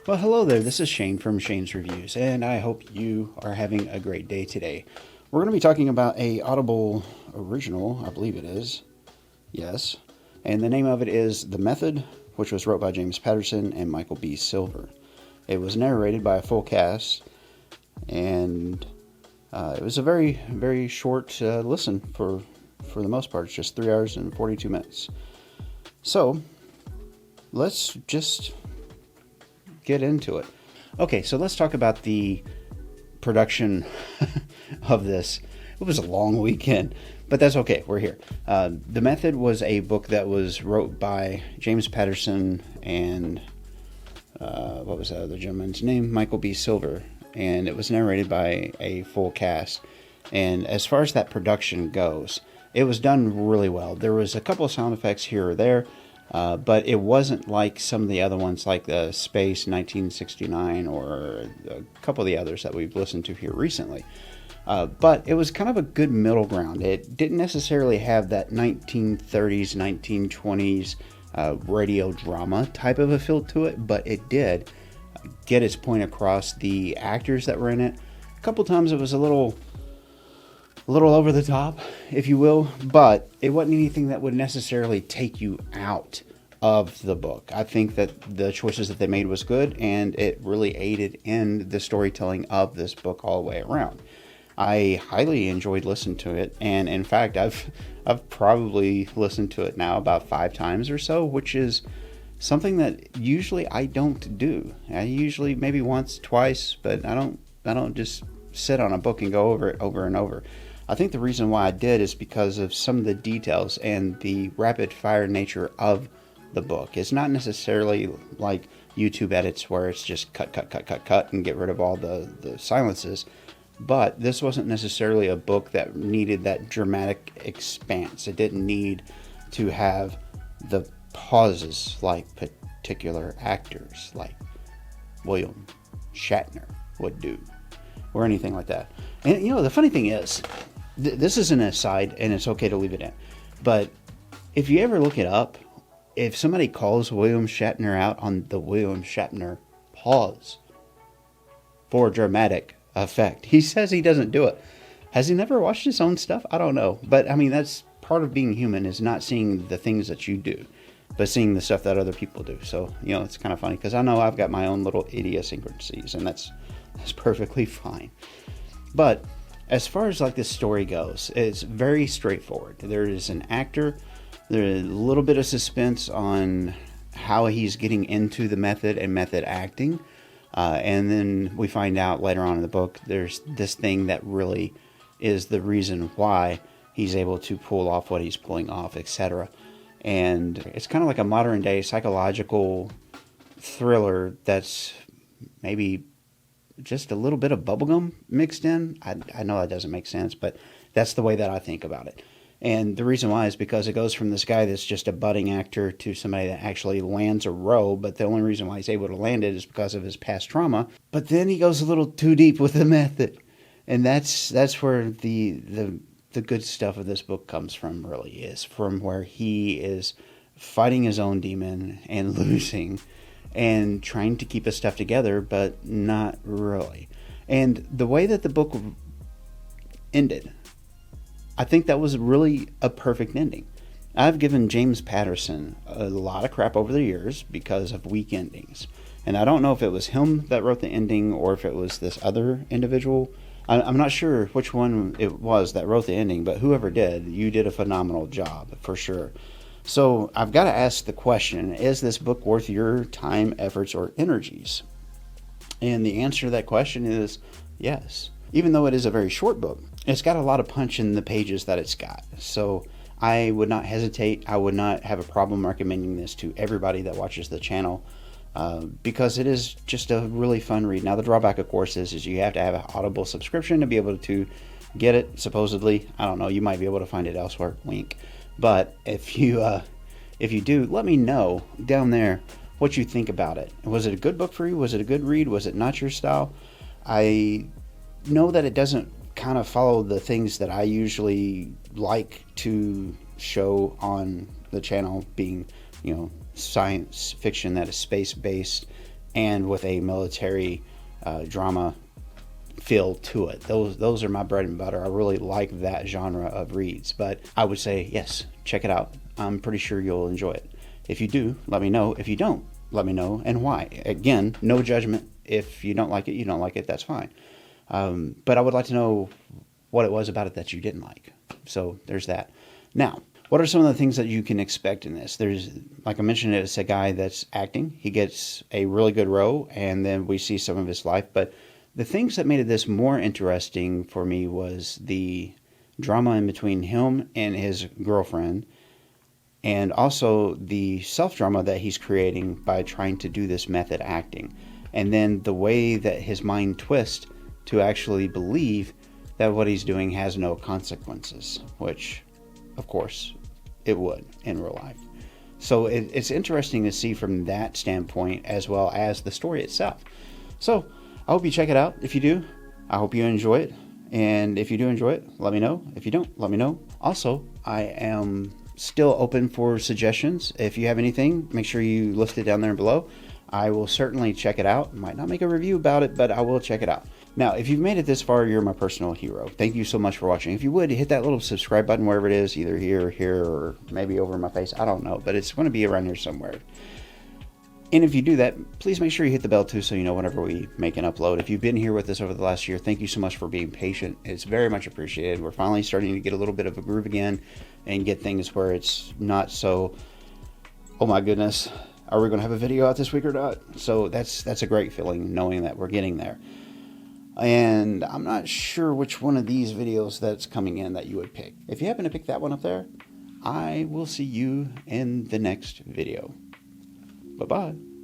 Well, hello there. This is Shane from Shane's Reviews, and I hope you are having a great day today. We're going to be talking about a Audible original, I believe it is. Yes. And the name of it is The Method, which was wrote by James Patterson and Michael B. Silver. It was narrated by a full cast, and it was a very, very short listen for the most part. It's just 3 hours and 42 minutes. So, let's just get into it. Okay, so let's talk about the production of this. It was a long weekend, but that's okay. We're here. The Method was a book that was wrote by James Patterson and what was that other gentleman's name? Michael B. Silver, and it was narrated by a full cast. And as far as that production goes, it was done really well. There was a couple of sound effects here or there. But it wasn't like some of the other ones, like the Space 1969 or a couple of the others that we've listened to here recently. But it was kind of a good middle ground. It didn't necessarily have that 1930s, 1920s radio drama type of a feel to it, but it did get its point across. The actors that were in it, a couple times it was a little over the top, if you will, but it wasn't anything that would necessarily take you out of the book. I think that the choices that they made was good, and it really aided in the storytelling of this book all the way around. I highly enjoyed listening to it, and in fact, I've probably listened to it now about 5 times or so, which is something that usually I don't do. I usually maybe once, twice, but I don't just sit on a book and go over it over and over. I think the reason why I did is because of some of the details and the rapid fire nature of the book. It's not necessarily like YouTube edits where it's just cut and get rid of all the silences. But this wasn't necessarily a book that needed that dramatic expanse. It didn't need to have the pauses like particular actors like William Shatner would do, or anything like that. And you know, the funny thing is, this is an aside, and it's okay to leave it in. But if you ever look it up, if somebody calls William Shatner out on the William Shatner pause for dramatic effect, he says he doesn't do it. Has he never watched his own stuff? I don't know. But, I mean, that's part of being human, is not seeing the things that you do, but seeing the stuff that other people do. So, you know, it's kind of funny, because I know I've got my own little idiosyncrasies, and that's perfectly fine. But as far as like this story goes, it's very straightforward. There is an actor, there's a little bit of suspense on how he's getting into the method and method acting. And then we find out later on in the book, there's this thing that really is the reason why he's able to pull off what he's pulling off, etc. And it's kind of like a modern day psychological thriller that's maybe just a little bit of bubblegum mixed in. I know that doesn't make sense, but that's the way that I think about it. And the reason why is because it goes from this guy that's just a budding actor to somebody that actually lands a role, but the only reason why he's able to land it is because of his past trauma. But then he goes a little too deep with the method. And that's where the good stuff of this book comes from, really, is from where he is fighting his own demon and losing and trying to keep his stuff together, but not really. And the way that the book ended, I think that was really a perfect ending. I've given James Patterson a lot of crap over the years because of weak endings. And I don't know if it was him that wrote the ending or if it was this other individual. I'm not sure which one it was that wrote the ending, but whoever did, you did a phenomenal job, for sure. So I've got to ask the question, is this book worth your time, efforts, or energies? And the answer to that question is yes. Even though it is a very short book, it's got a lot of punch in the pages that it's got. So I would not hesitate. I would not have a problem recommending this to everybody that watches the channel because it is just a really fun read. Now, the drawback, of course, is you have to have an Audible subscription to be able to get it, supposedly. I don't know. You might be able to find it elsewhere. Wink. But if you do, let me know down there what you think about it. Was it a good book for you? Was it a good read? Was it not your style? I know that it doesn't kind of follow the things that I usually like to show on the channel, being, you know, science fiction that is space-based and with a military drama feel to it. Those are my bread and butter. I really like that genre of reads, but I would say yes, check it out. I'm pretty sure you'll enjoy it. If you do, let me know. If you don't, let me know and why. Again, no judgment. If you don't like it, you don't like it. That's fine. But I would like to know what it was about it that you didn't like. So there's that. Now, what are some of the things that you can expect in this? There's, like I mentioned, it's a guy that's acting. He gets a really good role, and then we see some of his life. But the things that made this more interesting for me was the drama in between him and his girlfriend, and also the self-drama that he's creating by trying to do this method acting. And then the way that his mind twists to actually believe that what he's doing has no consequences, which, of course, it would in real life. So it's interesting to see from that standpoint as well as the story itself. So I hope you check it out. If you do, I hope you enjoy it. And if you do enjoy it, let me know. If you don't, let me know. Also, I am still open for suggestions. If you have anything, make sure you list it down there below. I will certainly check it out. Might not make a review about it, but I will check it out. Now, if you've made it this far, you're my personal hero. Thank you so much for watching. If you would, hit that little subscribe button wherever it is, either here, or maybe over my face. I don't know, but it's going to be around here somewhere. And if you do that, please make sure you hit the bell too so you know whenever we make an upload. If you've been here with us over the last year, thank you so much for being patient. It's very much appreciated. We're finally starting to get a little bit of a groove again and get things where it's not so, oh my goodness, are we going to have a video out this week or not? So that's a great feeling knowing that we're getting there. And I'm not sure which one of these videos that's coming in that you would pick. If you happen to pick that one up there, I will see you in the next video. Bye-bye.